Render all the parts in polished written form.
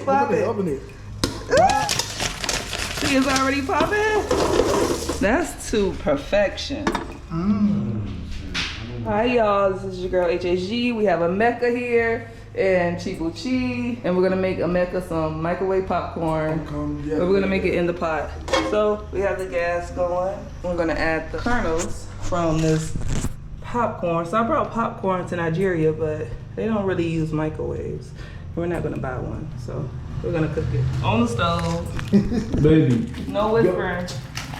popping. Open it. See, it's already popping. That's to perfection. Hi y'all, this is your girl HHG. We have a Mecca here and Chibuchi, and we're gonna make a Mecca some microwave popcorn. Yeah, But we're gonna make it in the pot. So we have the gas going. We're gonna add the kernels from this popcorn. So I brought popcorn to Nigeria, but they don't really use microwaves. We're not gonna buy one, so we're gonna cook it on the stove. Baby. No whispering.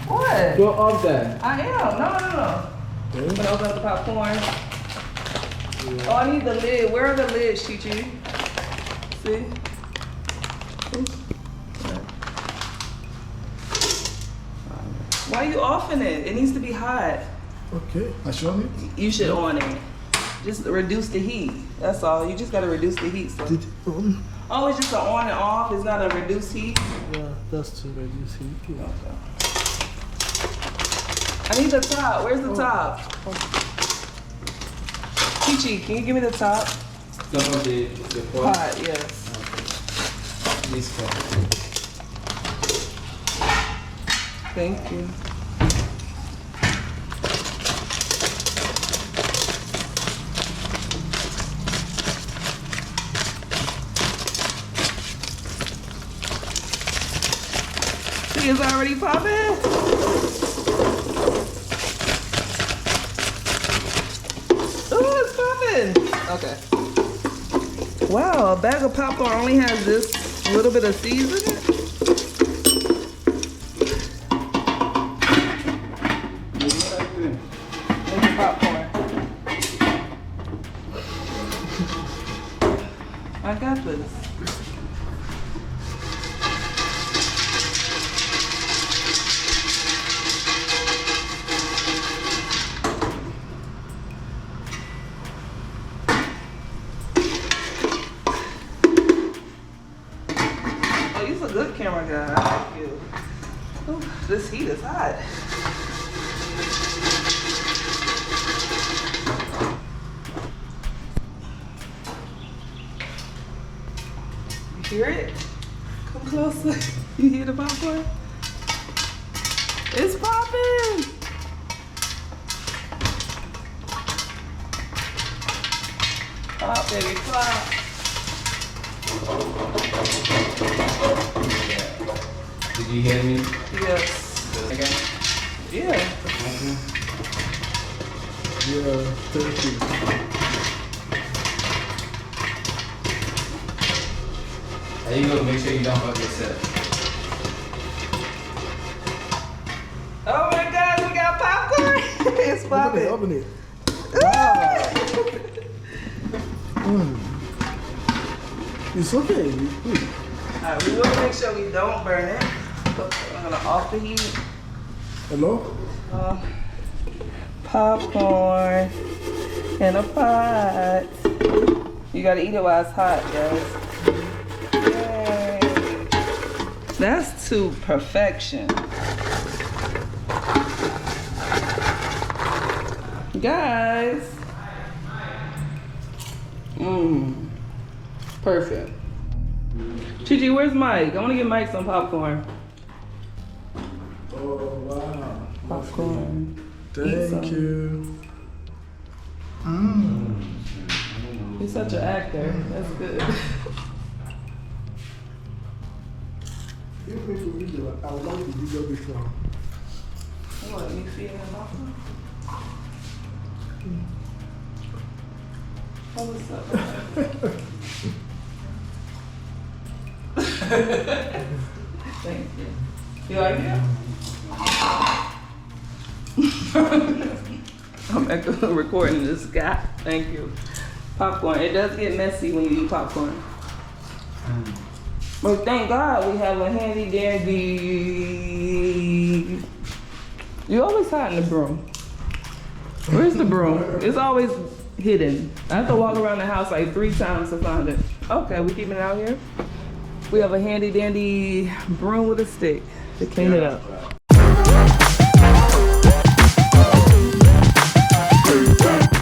What? Go off that. I am. No. I'm gonna open up the popcorn. Oh, I need the lid. Where are the lids, Chi-Chi? See? Why are you offing it? It needs to be hot. Okay, I show me. You should on it. Just reduce the heat. That's all. You just gotta reduce the heat. So. Oh, it's just an on and off. It's not a reduced heat. Yeah, that's to reduce heat. Yeah. Okay. I need the top. Where's the top? Chi-Chi, can you give me the top? The Pot, yes. This one. Thank you. See, it's already popping. Oh, it's popping. Okay. Wow, a bag of popcorn only has this little bit of seasoning. Make popcorn. I got this. You're a good camera guy. I like you. Ooh, this heat is hot. You hear it? Come closer. You hear the popcorn? It's popping. Pop, baby, pop. Did you hear me? Yes. Again? Yeah. Yeah, thank you. How you gonna make sure you don't fuck yourself? Oh my God, we got popcorn. It's popping. Open it. It's okay. Alright, we want to make sure we don't burn it. I'm gonna off the heat. Hello? Popcorn in a pot. You gotta eat it while it's hot, guys. Yay. That's to perfection. Guys. Perfect. Chi-Chi, where's Mike? I want to get Mike some popcorn. Oh, wow. Popcorn. Thank you. He's such an actor. That's good. I would like to video this one. What, you feeding him popcorn? Oh, what's up? Thank you. You like it? I'm recording this guy. Thank you. Popcorn. It does get messy when you eat popcorn. But thank God we have a handy dandy. You always hiding the broom. Where's the broom? It's always hidden. I have to walk around the house like 3 times to find it. Okay, we keeping it out here. We have a handy dandy broom with a stick to clean it up.